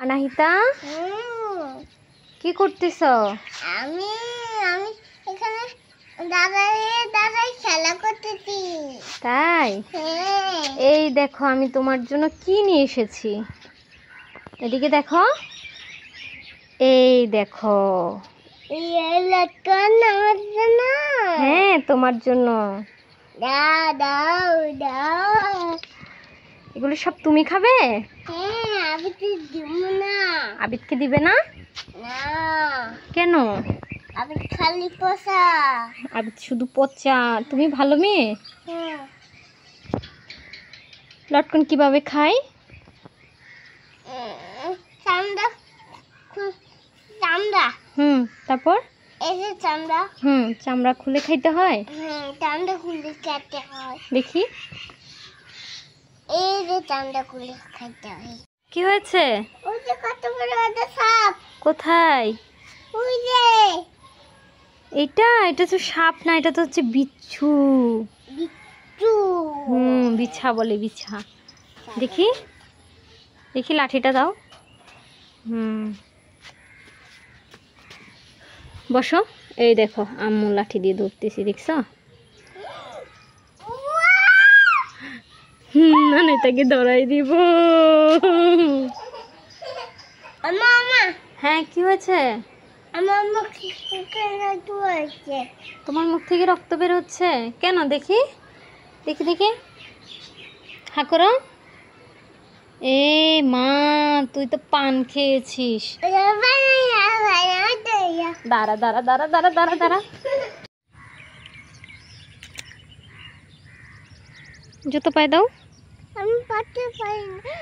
अनाहिता কি করতেছ? আমি আমি এখানে দাদাই খেলা করতেছি। তাই? এই দেখো আমি তোমার জন্য কি নিয়ে এসেছি। এদিকে দেখো, এই দেখো। হ্যাঁ, তোমার জন্য। এগুলো সব তুমি খাবে? আবিদকে দিবে না? কেন? আবিদ খালি পচা। আবিদ শুধু পচা। তুমি ভালো মেয়ে। লটকন কিভাবে খায়? তারপর চামড়া খুলে খাইতে হয়। চামড়া খুলে খেতে হয়। দেখি, এই যে চামড়া খুলে খাইতে হয়। কি হয়েছে? ওই যে কত বড় একটা সাপ। কোথায়? ওই যে এটা তো সাপ না, এটা তো হচ্ছে বিচ্ছু। বিচ্ছু। বিছা বলে, বিছা। দেখি দেখি, লাঠিটা দাও। বসো। এই দেখো, আম্মু লাঠি দিয়ে ধরতেছি, দেখছো? না, তাকে ধরাই দিব। হ্যাঁ, কি হয়েছে? তোমার মুখ থেকে রক্ত বের হচ্ছে কেন? দেখি দেখি দেখি, হা করো। এ মা, তুই তো পান খেয়েছিস। দাঁড়া দাঁড়া দাঁড়া দাঁড়া দাঁড়া দাঁড়া, জুতো পায়ে দাও। আমি পারতে পারি না।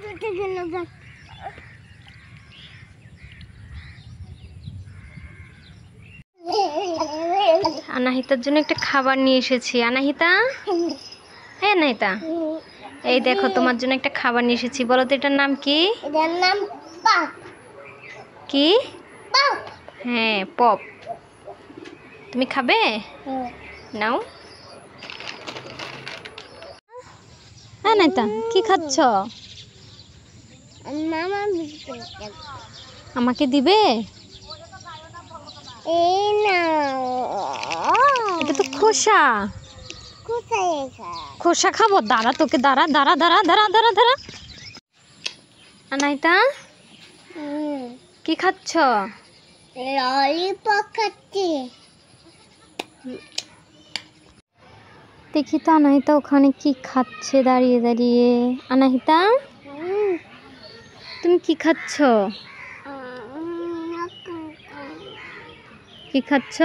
দুটো গেল। আনাহিতার জন্য একটা খাবার নিয়ে এসেছি। আনাহিতা, হ্যাঁ আনাহিতা, এই দেখো তোমার জন্য একটা খাবার নিয়ে এসেছি। বলো তো এটার নাম কি? এটার নাম পপ। কি? পপ। হ্যাঁ, পপ। তুমি খাবে? নাও। হ্যাঁ আনাহিতা, কি খাচ্ছ? আমাকে দিবে? এই না, এটা তো খোসা। খোসা খাবো? দাঁড়া, তোকে দাঁড়া দাঁড়া দাঁড়া দাঁড়া দাঁড়া দাঁড়া। আনাহিতা, কি খাচ্ছ? ললিপপ খাচ্ছি। দেখি তো আনাহিতা ওখানে কি খাচ্ছে দাঁড়িয়ে দাঁড়িয়ে। আনাহিতা, তুমি কি খাচ্ছ? কি খাচ্ছ?